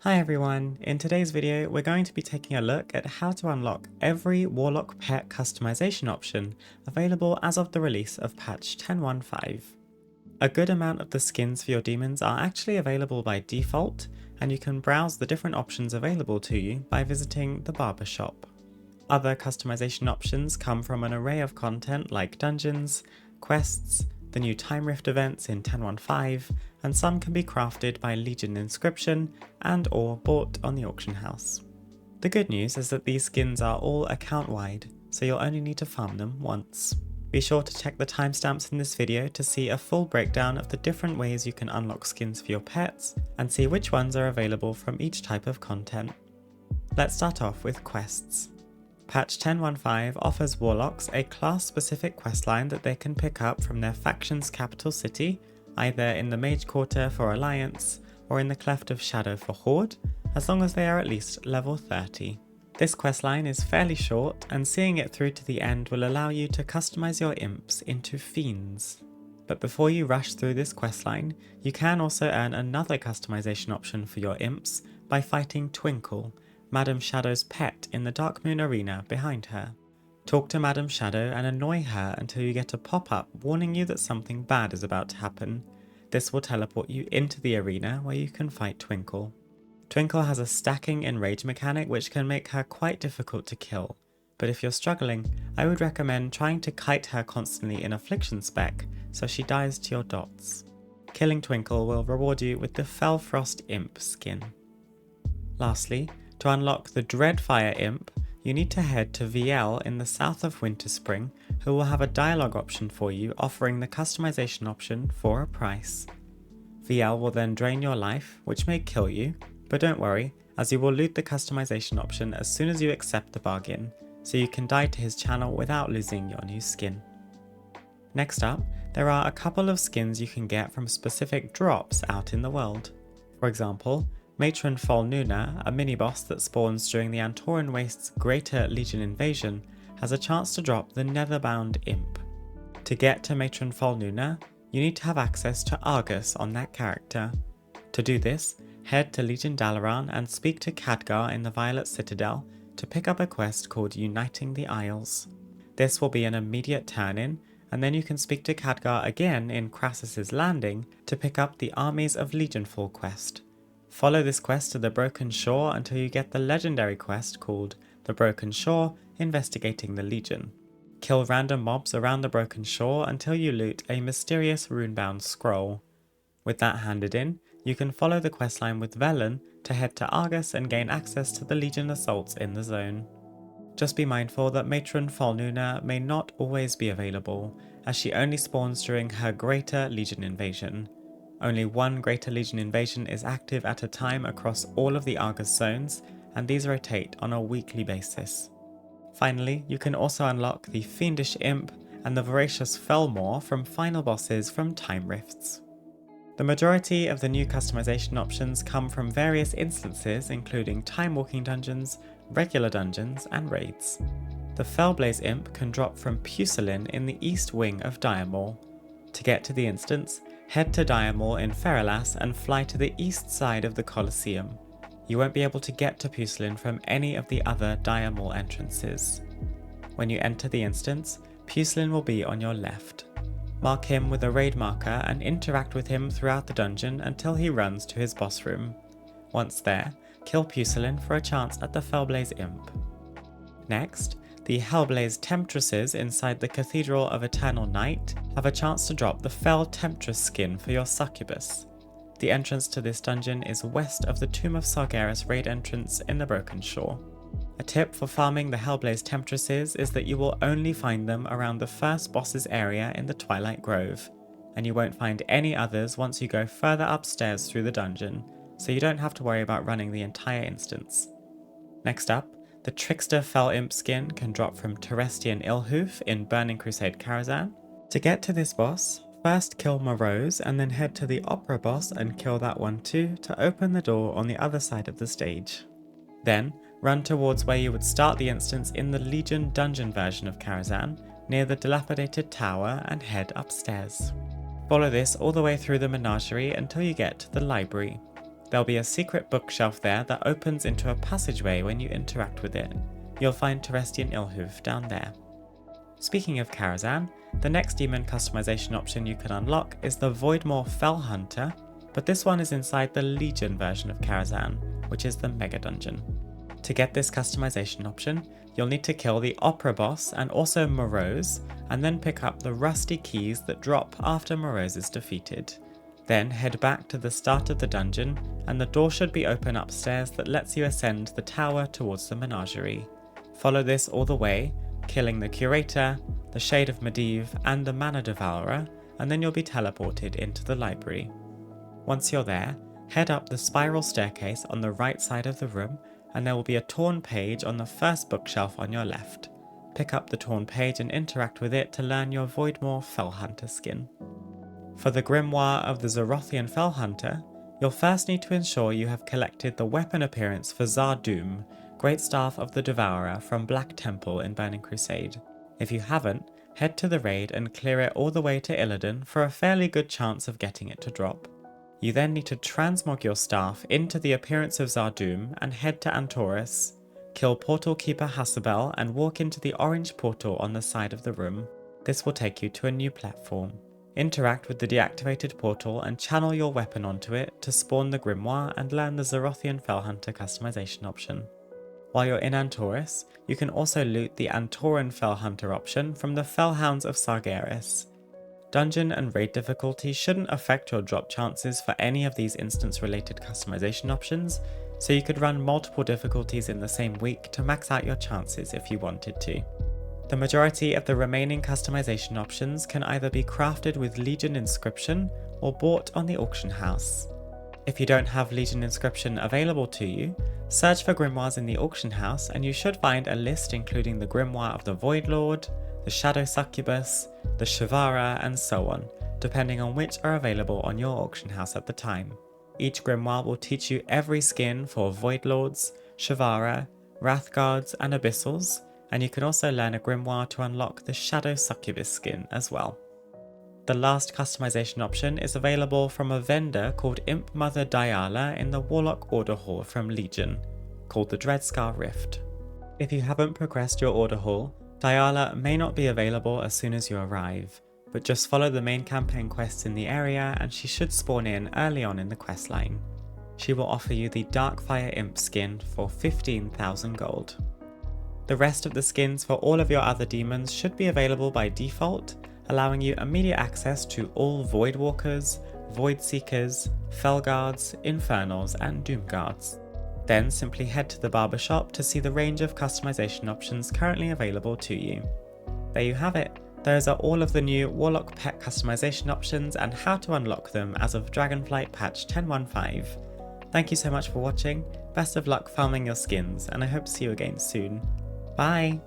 Hi everyone, in today's video we're going to be taking a look at how to unlock every Warlock pet customization option available as of the release of patch 10.15. A good amount of the skins for your demons are actually available by default, and you can browse the different options available to you by visiting the barber shop. Other customization options come from an array of content like dungeons, quests, the new Time Rift events in 10.15, and some can be crafted by Legion inscription and or bought on the auction house. The good news is that these skins are all account wide, so you'll only need to farm them once. Be sure to check the timestamps in this video to see a full breakdown of the different ways you can unlock skins for your pets, and see which ones are available from each type of content. Let's start off with quests. Patch 10.15 offers Warlocks a class-specific questline that they can pick up from their faction's capital city, either in the Mage Quarter for Alliance or in the Cleft of Shadow for Horde, as long as they are at least level 30. This questline is fairly short, and seeing it through to the end will allow you to customize your imps into fiends. But before you rush through this questline, you can also earn another customization option for your imps by fighting Twinkle, Madame Shadow's pet, in the Darkmoon arena behind her. Talk to Madame Shadow and annoy her until you get a pop-up warning you that something bad is about to happen. This will teleport you into the arena where you can fight Twinkle. Twinkle has a stacking enrage mechanic which can make her quite difficult to kill, but if you're struggling, I would recommend trying to kite her constantly in Affliction spec so she dies to your dots. Killing Twinkle will reward you with the Felfrost Imp skin. Lastly, to unlock the Dreadfire Imp, you need to head to VL in the south of Winterspring, who will have a dialogue option for you offering the customization option for a price. VL will then drain your life, which may kill you, but don't worry, as you will loot the customization option as soon as you accept the bargain, so you can die to his channel without losing your new skin. Next up, there are a couple of skins you can get from specific drops out in the world. For example, Matron Folnuna, a mini-boss that spawns during the Antoran Waste's Greater Legion invasion, has a chance to drop the Netherbound Imp. To get to Matron Folnuna, you need to have access to Argus on that character. To do this, head to Legion Dalaran and speak to Khadgar in the Violet Citadel to pick up a quest called Uniting the Isles. This will be an immediate turn-in, and then you can speak to Khadgar again in Crassus's Landing to pick up the Armies of Legionfall quest. Follow this quest to the Broken Shore until you get the legendary quest called The Broken Shore Investigating the Legion. Kill random mobs around the Broken Shore until you loot a mysterious runebound scroll. With that handed in, you can follow the questline with Velen to head to Argus and gain access to the Legion assaults in the zone. Just be mindful that Matron Folnuna may not always be available, as she only spawns during her Greater Legion invasion. Only one Greater Legion invasion is active at a time across all of the Argus zones, and these rotate on a weekly basis. Finally, you can also unlock the Fiendish Imp and the Voracious Felmaw from final bosses from Time Rifts. The majority of the new customization options come from various instances including time walking dungeons, regular dungeons, and raids. The Felblaze Imp can drop from Pusilin in the east wing of Diamor. To get to the instance, head to Diamor in Feralas and fly to the east side of the Colosseum. You won't be able to get to Pusilin from any of the other Diamor entrances. When you enter the instance, Pusilin will be on your left. Mark him with a raid marker and interact with him throughout the dungeon until he runs to his boss room. Once there, kill Pusilin for a chance at the Felblaze Imp. Next, the Hellblaze Temptresses inside the Cathedral of Eternal Night have a chance to drop the Temptress skin for your succubus. The entrance to this dungeon is west of the Tomb of Sargeras raid entrance in the Broken Shore. A tip for farming the Hellblaze Temptresses is that you will only find them around the first boss's area in the Twilight Grove, and you won't find any others once you go further upstairs through the dungeon, so you don't have to worry about running the entire instance. Next up, the Trickster Fel Imp skin can drop from Terestian Illhoof in Burning Crusade Karazhan. To get to this boss, first kill Morose and then head to the Opera boss and kill that one too to open the door on the other side of the stage. Then, run towards where you would start the instance in the Legion dungeon version of Karazhan, near the dilapidated tower, and head upstairs. Follow this all the way through the menagerie until you get to the library. There'll be a secret bookshelf there that opens into a passageway when you interact with it. You'll find Terestian Illhoof down there. Speaking of Karazhan, the next demon customization option you can unlock is the Voidmaw Felhunter, but this one is inside the Legion version of Karazhan, which is the Mega Dungeon. To get this customization option, you'll need to kill the Opera boss and also Morose, and then pick up the rusty keys that drop after Morose is defeated. Then head back to the start of the dungeon, and the door should be open upstairs that lets you ascend the tower towards the menagerie. Follow this all the way, killing the Curator, the Shade of Medivh, and the Mana Devourer, and then you'll be teleported into the library. Once you're there, head up the spiral staircase on the right side of the room, and there will be a torn page on the first bookshelf on your left. Pick up the torn page and interact with it to learn your Voidmaw Felhunter skin. For the Grimoire of the Xorothian Felhunter, you'll first need to ensure you have collected the weapon appearance for Zardoom, Great Staff of the Devourer from Black Temple in Burning Crusade. If you haven't, head to the raid and clear it all the way to Illidan for a fairly good chance of getting it to drop. You then need to transmog your staff into the appearance of Zardoom and head to Antorus, kill Portal Keeper Hasabel and walk into the orange portal on the side of the room. This will take you to a new platform. Interact with the deactivated portal and channel your weapon onto it to spawn the Grimoire and learn the Xorothian Felhunter customization option. While you're in Antorus, you can also loot the Antoran Felhunter option from the Felhounds of Sargeras. Dungeon and raid difficulty shouldn't affect your drop chances for any of these instance-related customization options, so you could run multiple difficulties in the same week to max out your chances if you wanted to. The majority of the remaining customization options can either be crafted with Legion Inscription or bought on the auction house. If you don't have Legion Inscription available to you, search for grimoires in the auction house and you should find a list including the Grimoire of the Voidlord, the Shadow Succubus, the Shivara, and so on, depending on which are available on your auction house at the time. Each grimoire will teach you every skin for Voidlords, Shivara, Wrathguards, and Abyssals, and you can also learn a grimoire to unlock the Shadow Succubus skin as well. The last customization option is available from a vendor called Imp Mother Diala in the Warlock Order Hall from Legion, called the Dreadscar Rift. If you haven't progressed your Order Hall, Diala may not be available as soon as you arrive, but just follow the main campaign quests in the area and she should spawn in early on in the questline. She will offer you the Dreadfire Imp skin for 15,000 gold. The rest of the skins for all of your other demons should be available by default, allowing you immediate access to all Voidwalkers, Voidseekers, Felguards, Infernals, and Doomguards. Then simply head to the barbershop to see the range of customization options currently available to you. There you have it. Those are all of the new Warlock pet customization options and how to unlock them as of Dragonflight patch 10.15. Thank you so much for watching, best of luck farming your skins, and I hope to see you again soon. Bye!